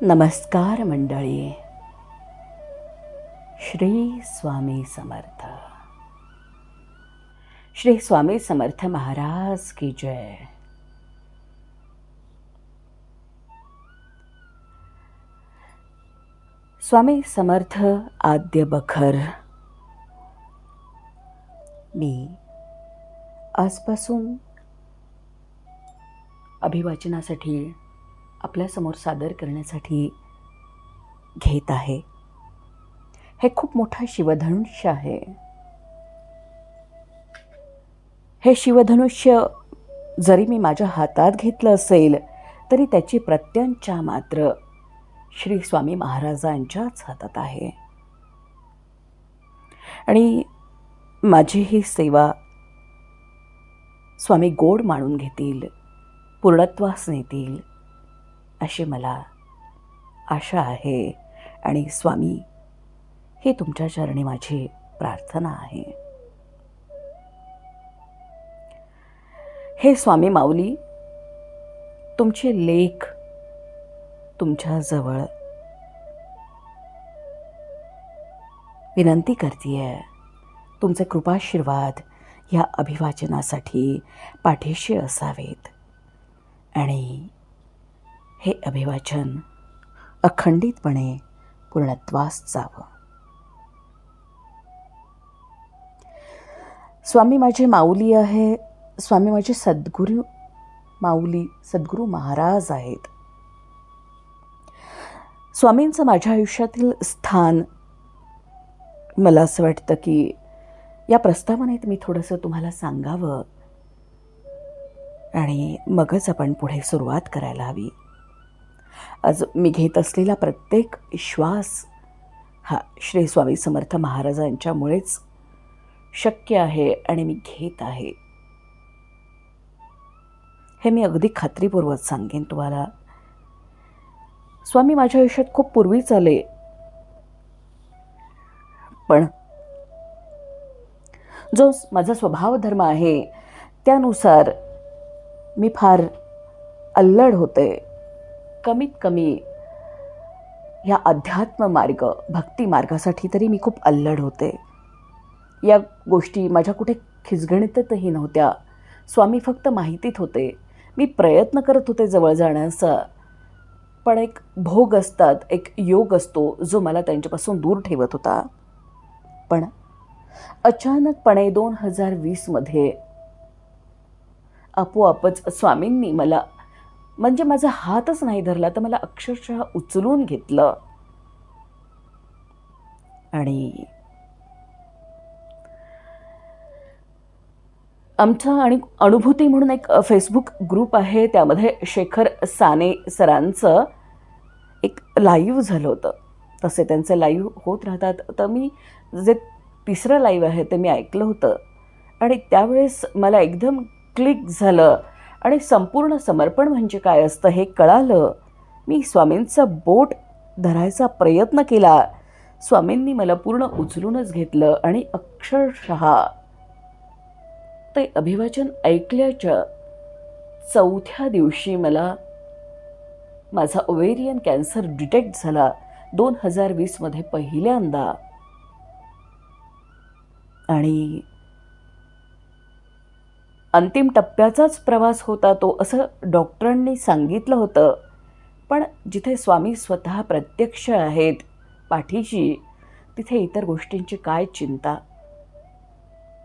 नमस्कार मंडळी. श्री स्वामी समर्थ. श्री स्वामी समर्थ महाराज की जय. स्वामी समर्थ आद्य बखर. मी आजपासून अभिवाचनासाठी आपल्यासमोर सादर करण्यासाठी घेत आहे. हे खूप मोठा शिवधनुष्य आहे. हे शिवधनुष्य जरी मी माझ्या हातात घेतलं असेल तरी त्याची प्रत्यंचा मात्र श्री स्वामी महाराजांच्याच हातात आहे. आणि माझी ही सेवा स्वामी गोड मानून घेतील, पूर्णत्वास नेतील अशी मला आशा आहे. आणि स्वामी, ही तुमच्या चरणी माझी प्रार्थना आहे. हे स्वामी माऊली, तुमचे लेख तुमच्याजवळ विनंती करतीये. तुमचे कृपाशीर्वाद या अभिवाचनासाठी पाठीशी असावेत आणि हे अभिवाचन अखंडितपणे पूर्णत्वास जावं. स्वामी माझे माऊली आहे. स्वामी माझे सद्गुरू माऊली, सद्गुरू महाराज आहेत. स्वामींचं माझ्या आयुष्यातील स्थान मला असं वाटतं की या प्रस्तावनेत मी थोडंसं तुम्हाला सांगावं आणि मगच आपण पुढे सुरुवात करायला हवी. आज मी घेत असलेला प्रत्येक श्वास हा श्री स्वामी समर्थ महाराजांच्यामुळेच शक्य आहे आणि मी घेत आहे. हे मी अगदी खात्रीपूर्वक सांगेन तुम्हाला. स्वामी माझ्या आयुष्यात खूप पूर्वीच आले, पण जो माझा स्वभाव धर्म आहे त्यानुसार मी फार अल्लड होते. कमीत कमी या अध्यात्म मार्ग, भक्ती मार्गासाठी तरी मी खूप अल्लड होते. या गोष्टी माझ्या कुठे खिचगणितही नव्हत्या. स्वामी फक्त माहितीत होते. मी प्रयत्न करत होते जवळ जाण्याचा, पण एक भोग असतात, एक योग असतो जो मला त्यांच्यापासून दूर ठेवत होता. पण अचानकपणे 2020मध्ये आपोआपच स्वामींनी मला, म्हणजे माझा हातच नाही धरला तर मला अक्षरशः उचलून घेतलं आणि आमचा आणि अनुभूती म्हणून एक फेसबुक ग्रुप आहे. त्यामध्ये शेखर साने सरांचं एक लाईव्ह झालं होतं. तसे त्यांचे लाईव्ह होत राहतात. तर मी जे तिसरं लाईव्ह आहे ते मी ऐकलं होतं आणि त्यावेळेस मला एकदम क्लिक झालं आणि संपूर्ण समर्पण म्हणजे काय असतं हे कळालं. मी स्वामींचं बोट धरायचा प्रयत्न केला. स्वामींनी मला पूर्ण उचलूनच घेतलं आणि अक्षरशः ते अभिवाचन ऐकल्याच्या 4थ्या दिवशी मला माझा ओव्हेरियन कॅन्सर डिटेक्ट झाला. 2020मध्ये पहिल्यांदा. आणि अंतिम टप्प्याचाच प्रवास होता तो, असं डॉक्टरांनी सांगितलं होतं. पण जिथे स्वामी स्वतः प्रत्यक्ष आहेत पाठीशी, तिथे इतर गोष्टींची काय चिंता.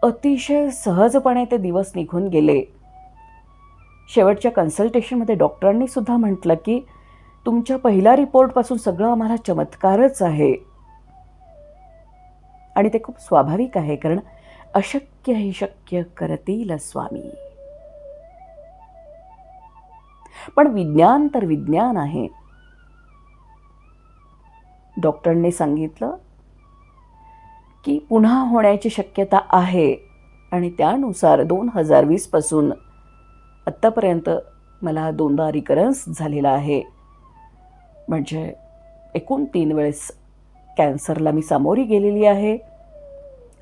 अतिशय सहजपणे ते दिवस निघून गेले. शेवटच्या कन्सल्टेशनमध्ये डॉक्टरांनी सुद्धा म्हटलं की तुमच्या पहिल्या रिपोर्टपासून सगळं आम्हाला चमत्कारच आहे. आणि ते खूप स्वाभाविक आहे, कारण अशक्य ही शक्य करतील स्वामी. पण विज्ञान तर विज्ञान आहे. डॉक्टरांनी सांगितलं की पुन्हा होण्याची शक्यता आहे आणि त्यानुसार 2020 पासून आत्तापर्यंत मला 2दा रिकरन्स झालेला आहे. म्हणजे एकूण 3 वेळेस कॅन्सरला मी सामोरी गेलेली आहे.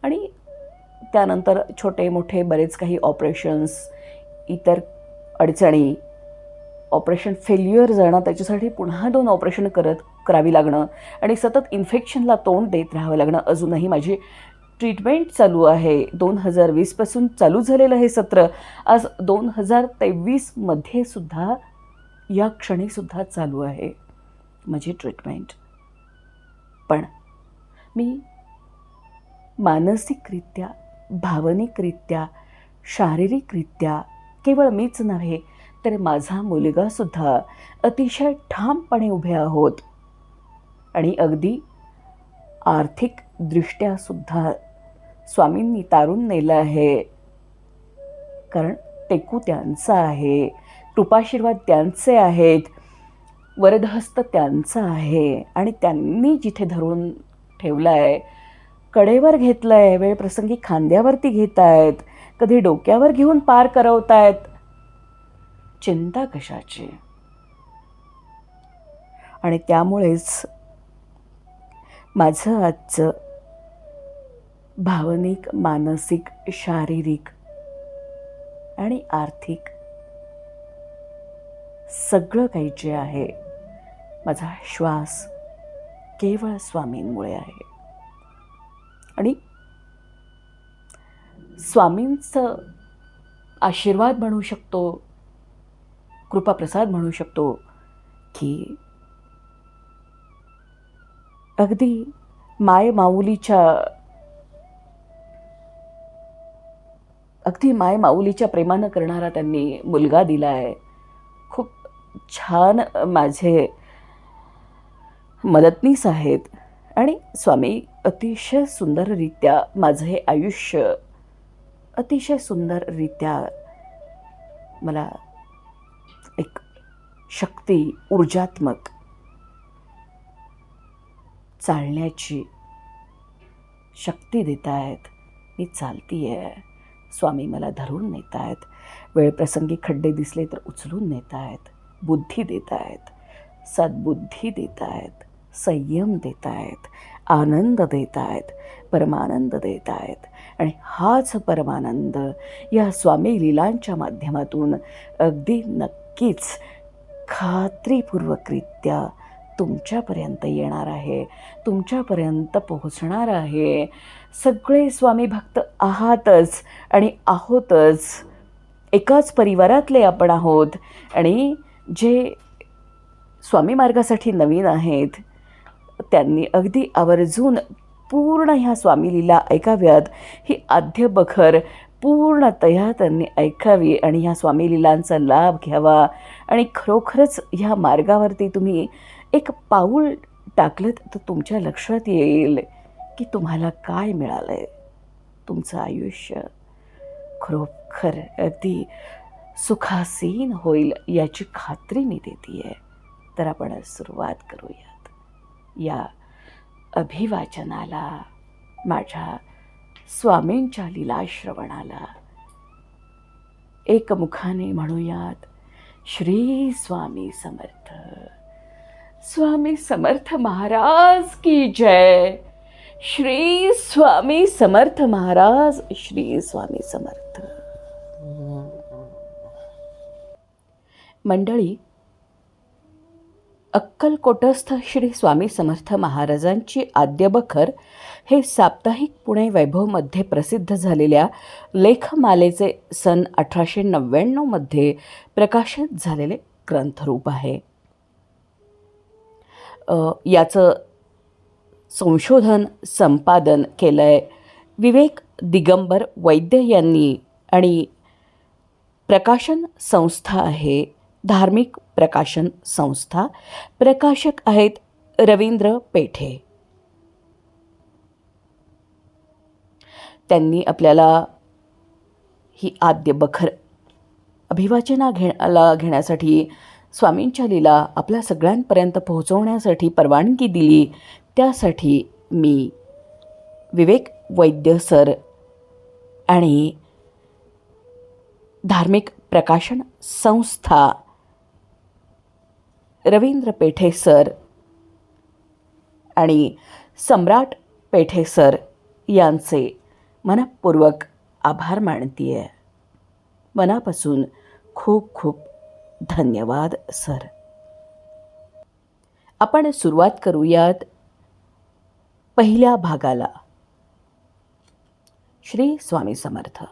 आणि त्यानंतर छोटे मोठे बरेच काही ऑपरेशन्स, इतर अडचणी ऑपरेशन फेल्युअर जाणं, त्याच्यासाठी पुन्हा 2 ऑपरेशन करावी लागणं आणि सतत इन्फेक्शनला तोंड देत राहावं लागणं. अजूनही माझी ट्रीटमेंट चालू आहे. 2020पासून चालू झालेलं हे सत्र आज 2023मध्ये सुद्धा, या क्षणीसुद्धा चालू आहे माझी ट्रीटमेंट. पण मी मानसिकरित्या, भावनिकरित्या, शारीरिकरित्या केवळ मीच नव्हे तर माझा मुलगासुद्धा अतिशय ठामपणे उभे आहोत. आणि अगदी आर्थिकदृष्ट्यासुद्धा स्वामींनी तारून नेलं आहे. कारण टेकू त्यांचा आहे, कृपाशीर्वाद त्यांचे आहेत, वरदहस्त त्यांचा आहे. आणि त्यांनी जिथे धरून ठेवलं आहे, कडेवर घेतलं आहे, वेळप्रसंगी खांद्यावरती घेत आहेत, कधी डोक्यावर घेऊन पार करवत आहेत. चिंता कशाची? आणि त्यामुळेच माझं आजचं भावनिक, मानसिक, शारीरिक आणि आर्थिक सगळं काही जे आहे, माझा श्वास केवळ स्वामींमुळे आहे. आणि स्वामींचं आशीर्वाद म्हणू शकतो, कृपाप्रसाद म्हणू शकतो की अगदी मायमाऊलीच्या प्रेमानं करणारा त्यांनी मुलगा दिला आहे. खूप छान माझे मदतनीस आहेत. आणि स्वामी अतिशय सुंदररित्या माझं हे आयुष्य अतिशय सुंदररित्या मला एक शक्ती, ऊर्जात्मक चालण्याची शक्ती देत आहेत. मी चालती आहे, स्वामी मला धरून नेत आहेत. वेळप्रसंगी खड्डे दिसले तर उचलून नेत आहेत, बुद्धी देत आहेत, सद्बुद्धी देत आहेत, संयम देत आहेत, आनंद देत आहेत, परमानंद देत आहेत. आणि हाच परमानंद या स्वामी लीलांच्या माध्यमातून अगदी नक्कीच खात्रीपूर्वकरित्या तुमच्यापर्यंत येणार आहे, तुमच्यापर्यंत पोहोचणार आहे. सगळे स्वामी भक्त आहातच आणि आहोतच. एकाच परिवारातले आपण आहोत. आणि जे स्वामी मार्गासाठी नवीन आहेत त्यांनी अगदी आवर्जून पूर्ण ह्या स्वामी लीला ऐकाव्यात. ही आद्यबखर पूर्णतया त्यांनी ऐकावी आणि ह्या स्वामी लीलांचा लाभ घ्यावा. आणि खरोखरच ह्या मार्गावरती तुम्ही एक पाऊल टाकलं तर तुमच्या लक्षात येईल की तुम्हाला काय मिळालं आहे. तुमचं आयुष्य खरोखर अगदी सुखासीन होईल याची खात्री मी देते आहे. तर आपण सुरुवात करूयात या अभिवाचनाला, माझ्या स्वामींच्या लीला श्रवणाला. एकमुखाने म्हणूयात, श्री स्वामी समर्थ. स्वामी समर्थ महाराज की जय. श्री स्वामी समर्थ महाराज. श्री स्वामी समर्थ. मंडळी, अक्कलकोटस्थ श्री स्वामी समर्थ महाराजांची आद्यबखर हे साप्ताहिक पुणे वैभवमध्ये प्रसिद्ध झालेल्या लेखमालेचे सन 1899मध्ये प्रकाशित झालेले ग्रंथरूप आहे. याचं संशोधन, संपादन केलं आहे विवेक दिगंबर वैद्य यांनी. आणि प्रकाशन संस्था आहे धार्मिक प्रकाशन संस्था. प्रकाशक आहेत रवींद्र पेठे. त्यांनी आपल्याला ही आद्यबखर अभिवाचनाला घेण्यासाठी, स्वामींच्या लीला आपल्या सगळ्यांपर्यंत पोहोचवण्यासाठी परवानगी दिली. त्यासाठी मी विवेक वैद्य सर आणि धार्मिक प्रकाशन संस्था रवींद्र पेठे सर आणि सम्राट पेठे सर यांचे मनःपूर्वक आभार मानते आहे. मनापासून खूप खूप धन्यवाद सर. आपण सुरुवात करूयात पहिल्या भागाला. श्री स्वामी समर्थ.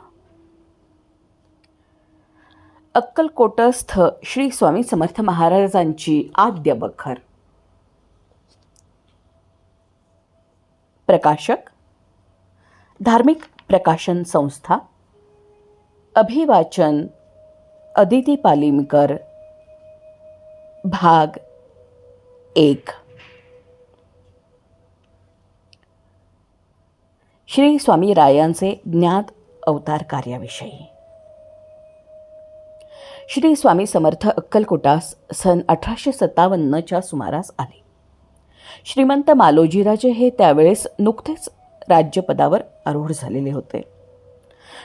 अक्कलकोटस्थ श्री स्वामी समर्थ महाराजांची आद्य बखर. प्रकाशक धार्मिक प्रकाशन संस्था. अभिवाचन अदिती पालिमकर. भाग 1. श्री स्वामी रायांचे ज्ञात अवतार कार्याविषयी. श्री स्वामी समर्थ अक्कलकोटास सन 1857च्या सुमारास आले. श्रीमंत मालोजीराजे हे त्यावेळेस नुकतेच राज्यपदावर आरूढ झालेले होते.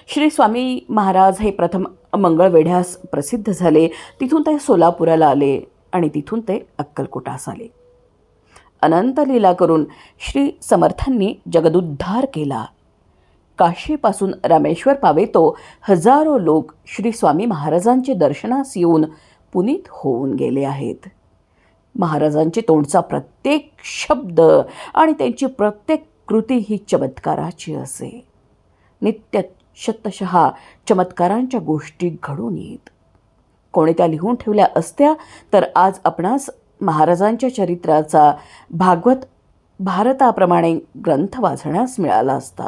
श्री स्वामी महाराज हे प्रथम मंगळवेढ्यास प्रसिद्ध झाले. तिथून ते सोलापुराला आले आणि तिथून ते अक्कलकोटास आले. अनंत लीला करून श्री समर्थांनी जगदुद्धार केला. काशीपासून रामेश्वर पावेतो हजारो लोक श्री स्वामी महाराजांचे दर्शनास येऊन पुनीत होऊन गेले आहेत. महाराजांची तोंडचा प्रत्येक शब्द आणि त्यांची प्रत्येक कृती ही चमत्काराची असे. नित्य शतशः चमत्कारांच्या गोष्टी घडून येत. कोणी त्या लिहून ठेवल्या असत्या तर आज आपणास महाराजांच्या चरित्राचा भागवत भारताप्रमाणे ग्रंथ वाचण्यास मिळाला असता.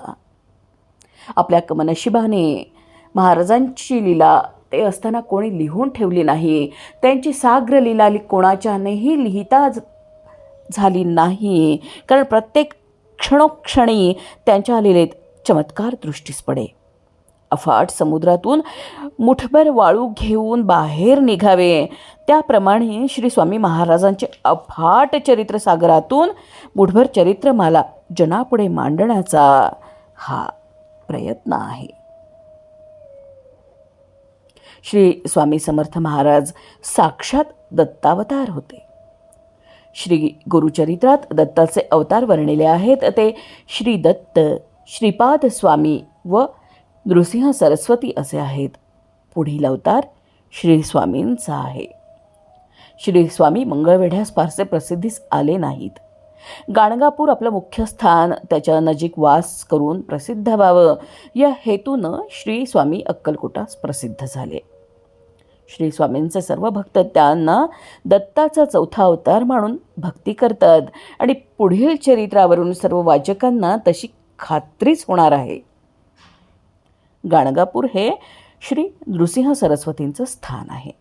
आपल्या कमनशिबाने महाराजांची लीला ते असताना कोणी लिहून ठेवली नाही. त्यांची साग्र लीला कोणाच्यानेही लिहिता झाली नाही, कारण प्रत्येक क्षणोक्षणी त्यांच्या लीलेत चमत्कार दृष्टीस पडे. अफाट समुद्रातून मुठभर वाळू घेऊन बाहेर निघावे त्याप्रमाणे श्री स्वामी महाराजांचे अफाट चरित्रसागरातून मुठभर चरित्रमाला जनापुढे मांडण्याचा हा प्रयत्न आहे. श्री स्वामी समर्थ महाराज साक्षात दत्तावतार होते. श्री गुरुचरित्रात दत्ताचे अवतार वर्णिले आहेत ते श्री दत्त, श्रीपाद स्वामी व नृसिंह सरस्वती असे आहेत. पुढील अवतार श्री स्वामींचा आहे. श्री स्वामी मंगळवेढ्यास फारसे प्रसिद्धीस आले नाहीत. गाणगापूर आपलं मुख्य स्थान, त्याच्या नजीक वास करून प्रसिद्ध व्हावं या हेतूनं श्री स्वामी अक्कलकोटास प्रसिद्ध झाले. श्री स्वामींचे सर्व भक्त त्यांना दत्ताचा चौथा अवतार म्हणून भक्ती करतात आणि पुढील चरित्रावरून सर्व वाचकांना तशी खात्रीच होणार आहे. गाणगापूर हे श्री नृसिंह सरस्वतींचं स्थान आहे.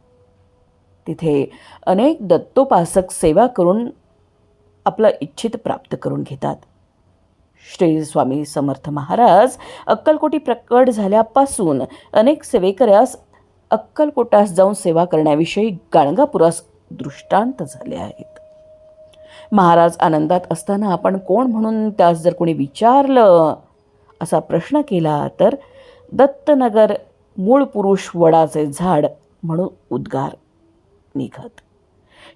तिथे अनेक दत्तोपासक सेवा करून आपलं इच्छित प्राप्त करून घेतात. श्री स्वामी समर्थ महाराज अक्कलकोटी प्रकट झाल्यापासून अनेक सेवेकऱ्यास अक्कलकोटास जाऊन सेवा करण्याविषयी गाणगापुरास दृष्टांत झाले आहेत. महाराज आनंदात असताना आपण कोण म्हणून त्यास जर कोणी विचारलं असा प्रश्न केला तर दत्तनगर मूळ पुरुष वडाचे झाड म्हणून उद्गार निघत.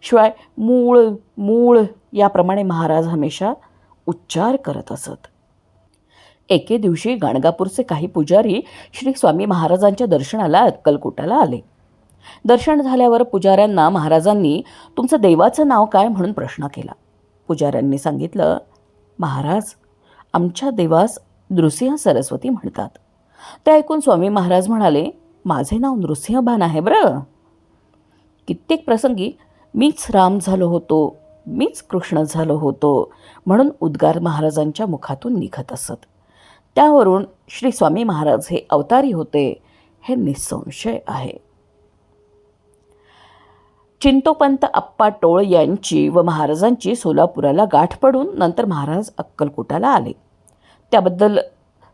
शिवाय मूळ मूळ याप्रमाणे महाराज हमेशा उच्चार करत असत. एके दिवशी गाणगापूरचे काही पुजारी श्री स्वामी महाराजांच्या दर्शनाला अक्कलकोटाला आले. दर्शन झाल्यावर पुजाऱ्यांना महाराजांनी तुमचं देवाचं नाव काय म्हणून प्रश्न केला. पुजाऱ्यांनी सांगितलं, महाराज आमच्या देवास नृसिंह सरस्वती म्हणतात. ते ऐकून स्वामी महाराज म्हणाले, माझे नाव नृसिंहबान आहे बरं. कित्येक प्रसंगी मीच राम झालो होतो, मीच कृष्ण झालो होतो म्हणून उद्गार महाराजांच्या मुखातून निघत असत. त्यावरून श्री स्वामी महाराज हे अवतारी होते हे निसंशय आहे. चिंतोपंत आप्पा टोळ यांची व महाराजांची सोलापुराला गाठ पडून नंतर महाराज अक्कलकोटाला आले. त्याबद्दल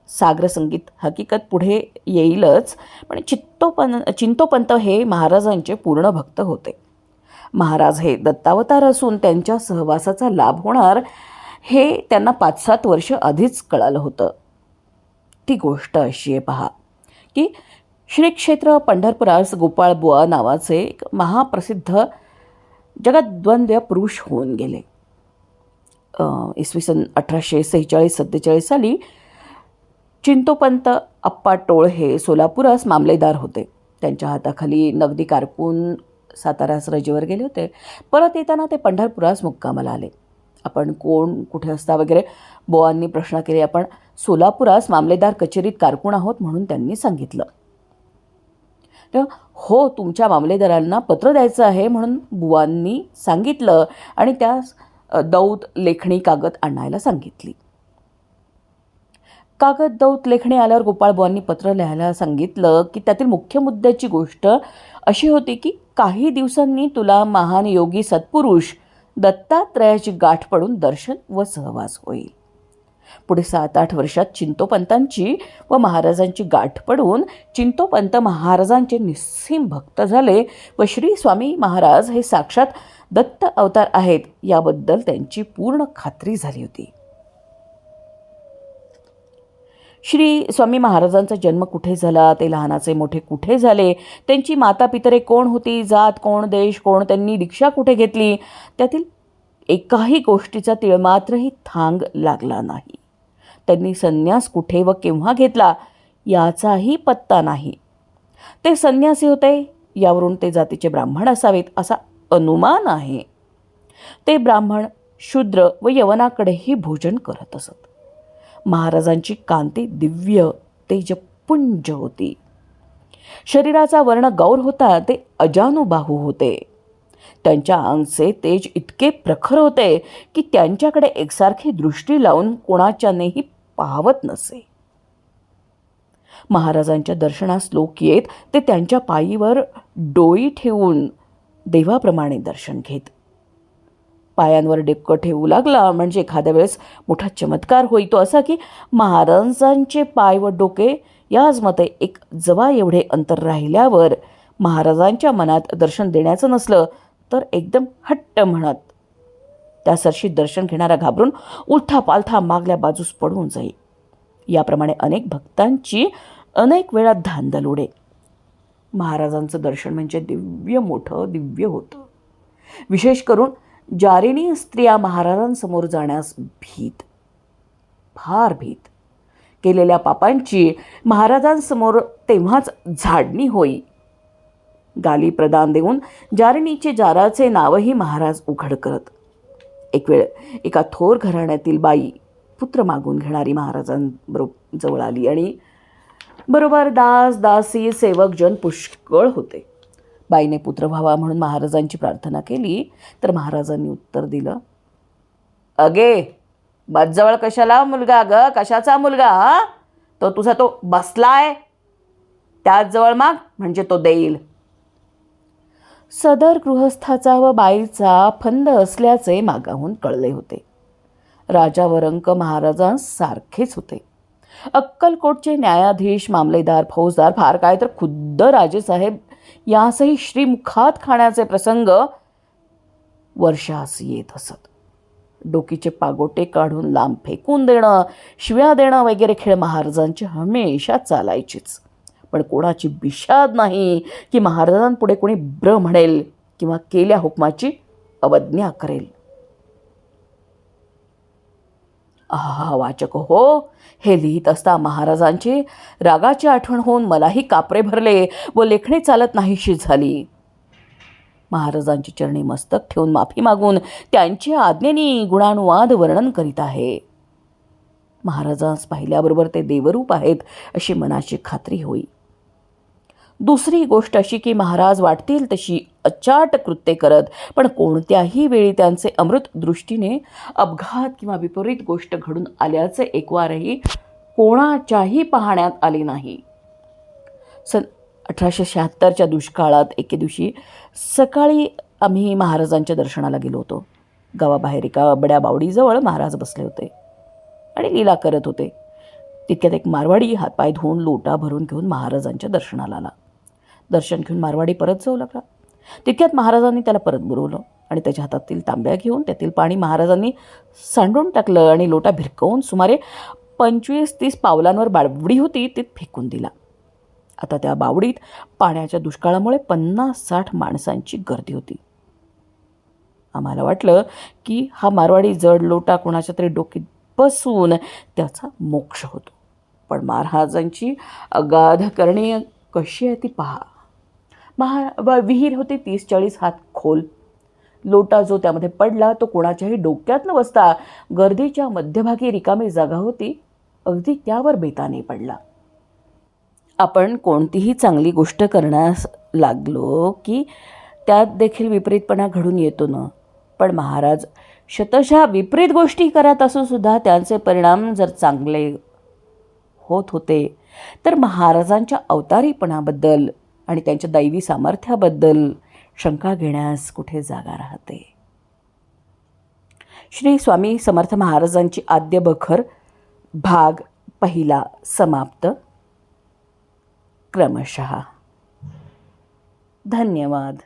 साग्रसंगीत हकीकत पुढे येईलच, पण चिंतोपंत हे महाराजांचे पूर्ण भक्त होते. महाराज हे दत्तावतार असून त्यांच्या सहवासाचा लाभ होणार हे त्यांना 5-7 वर्ष आधीच कळालं होतं. ती गोष्ट अशी आहे पहा की श्री क्षेत्र पंढरपुरास गोपाळबुवा नावाचे एक महाप्रसिद्ध जगद्वंद्य पुरुष होऊन गेले. इसवी सन 1846-47 साली चिंतोपंत आप्पा टोळ हे सोलापुरास मामलेदार होते. त्यांच्या हाताखाली नगदी कारकून साताऱ्यास रजेवर गेले होते. परत येताना ते पंढरपुरास मुक्कामाला आले. आपण कोण, कुठे असता वगैरे बुवांनी प्रश्न केले. आपण सोलापुरास मामलेदार कचेरीत कारकून आहोत म्हणून त्यांनी सांगितलं. हो, तुमच्या मामलेदारांना पत्र द्यायचं आहे म्हणून बुवांनी सांगितलं आणि त्यास दौत, लेखणी, कागद आणायला सांगितली. कागद, दौत, लेखणी आल्यावर गोपाळ बुवांनी पत्र लिहायला सांगितलं की त्यातील मुख्य मुद्द्याची गोष्ट अशी होती की काही दिवसांनी तुला महान योगी सत्पुरुष दत्तात्रयाची गाठ पडून दर्शन व सहवास होईल. पुढे 7-8 वर्षात चिंतोपंतांची व महाराजांची गाठ पडून चिंतोपंत महाराजांचे निस्सीम भक्त झाले व श्री स्वामी महाराज हे साक्षात दत्त अवतार आहेत याबद्दल त्यांची पूर्ण खात्री झाली होती. श्री स्वामी महाराजांचा जन्म कुठे झाला, ते लहानाचे मोठे कुठे झाले, त्यांची माता पितरे कोण होती, जात कोण, देश कोण, त्यांनी दीक्षा कुठे घेतली, त्यातील एकाही गोष्टीचा तिळमात्रही थांग लागला नाही. त्यांनी संन्यास कुठे व केव्हा घेतला याचाही पत्ता नाही. ते संन्यासी होते यावरून ते जातीचे ब्राह्मण असावेत असा अनुमान आहे. ते ब्राह्मण शूद्र व यवनाकडेही भोजन करत असत. महाराजांची कांती दिव्य तेजपुंज होती. शरीराचा वर्ण गौर होता, ते अजानुबाहू होते. त्यांच्या अंगचे तेज इतके प्रखर होते की त्यांच्याकडे एकसारखी दृष्टी लावून कोणाच्यानेही पाहवत नसे. महाराजांच्या दर्शनास लोक येत ते त्यांच्या पायीवर डोई ठेवून देवाप्रमाणे दर्शन घेत. पायांवर डोकं ठेवू लागला म्हणजे एखाद्या वेळेस मोठा चमत्कार होईतो असा की महाराजांचे पाय व डोके याच मते एक जवा एवढे अंतर राहिल्यावर महाराजांच्या मनात दर्शन देण्याचं नसलं तर एकदम हट्ट म्हणत त्यासरशी दर्शन घेणारा घाबरून उलथा पालथा मागल्या बाजूस पडून जाई. याप्रमाणे अनेक भक्तांची अनेक वेळा धांदल उडे. महाराजांचं दर्शन म्हणजे दिव्य मोठं दिव्य होतं. विशेष करून जारिणी स्त्रिया महाराजांसमोर जाण्यास भीत, फार भीत. केलेल्या पापांची महाराजांसमोर तेव्हाच झाडणी होई. गाली प्रदान देऊन जारिणीचे जाराचे नावही महाराज उघड करत. एक वेळ एका थोर घराण्यातील बाई पुत्र मागून घेणारी महाराजांबरोबर जवळ आली आणि बरोबर दास, दासी, सेवक जन पुष्कळ होते. बाईने पुत्र व्हावा म्हणून महाराजांची प्रार्थना केली तर महाराजांनी उत्तर दिलं, अगे बाजवळ कशाला मुलगा ग, कशाचा मुलगा, हा तो तुझा तो बसलाय त्याच जवळ माग म्हणजे तो देईल. सदर गृहस्थाचा व बाईचा फंद असल्याचे मागाहून कळले होते. राजा व रंक महाराजांस सारखेच होते. अक्कलकोटचे न्यायाधीश, मामलेदार, फौजदार, फार काय तर खुद्द राजेसाहेब यासही श्रीमुखात खाण्याचे प्रसंग वर्षास येत असत. डोकीचे पागोटे काढून लांब फेकून देणं, शिव्या देणं वगैरे खेळ महाराजांचे हमेशा चालायचेच. पण कोणाची बिशाद नाही की महाराजांपुढे कोणी ब्र म्हणेल किंवा केल्या हुकमाची अवज्ञा करेल. वाचक हो, हे लिहित असता महाराजांची रागाची आठवण होऊन मलाही कापरे भरले व लेखणी चालत नाहीशी झाली. महाराजांची चरणी मस्तक ठेवून माफी मागून त्यांची आज्ञेनी गुणानुवाद वर्णन करीत आहे. महाराजांस पाहिल्याबरोबर ते देवरूप आहेत अशी मनाची खात्री होई. दुसरी गोष्ट अशी की महाराज वाटतील तशी अचाट कृत्ये करत, पण कोणत्याही वेळी त्यांचे अमृत दृष्टीने अपघात किंवा विपरीत गोष्ट घडून आल्याचे एकवारही कोणाच्याही पाहण्यात आले नाही. सन 1876च्या दुष्काळात एके दिवशी सकाळी आम्ही महाराजांच्या दर्शनाला गेलो होतो. गावाबाहेर एका बड्या बावडीजवळ महाराज बसले होते आणि लीला करत होते. तितक्यात एक मारवाडी हातपाय धुवून लोटा भरून घेऊन महाराजांच्या दर्शनाला आला. दर्शन घेऊन मारवाडी परत जाऊ लागला. तितक्यात महाराजांनी त्याला परत बोलवलं आणि त्याच्या हातातील तांब्या घेऊन त्यातील पाणी महाराजांनी सांडून टाकलं आणि लोटा भिरकवून सुमारे 25-30 पावलांवर बावडी होती ती फेकून दिला. आता त्या बावडीत पाण्याच्या दुष्काळामुळे 50-60 माणसांची गर्दी होती. आम्हाला वाटलं की हा मारवाडी जड लोटा कोणाच्या तरी डोकीत बसून त्याचा मोक्ष होतो. पण महाराजांची अगाध करणी कशी आहे ती पहा. विहीर होती 30-40 हात खोल. लोटा जो त्यामध्ये पडला तो कोणाच्याही डोक्यात न बसता गर्दीच्या मध्यभागी रिकामी जागा होती, अगदी त्यावर बेताने पडला. आपण कोणतीही चांगली गोष्ट करण्यास लागलो की त्यात देखील विपरीतपणा घडून येतो ना. पण महाराज शतशः विपरीत गोष्टी करत असूनसुद्धा त्यांचे परिणाम जर चांगले होत होते, तर महाराजांच्या अवतारीपणाबद्दल आणि त्यांच्या दैवी सामर्थ्याबद्दल शंका घेण्यास कुठे जागा राहते. श्री स्वामी समर्थ महाराजांची आद्य बखर भाग पहिला समाप्त. क्रमशः. धन्यवाद.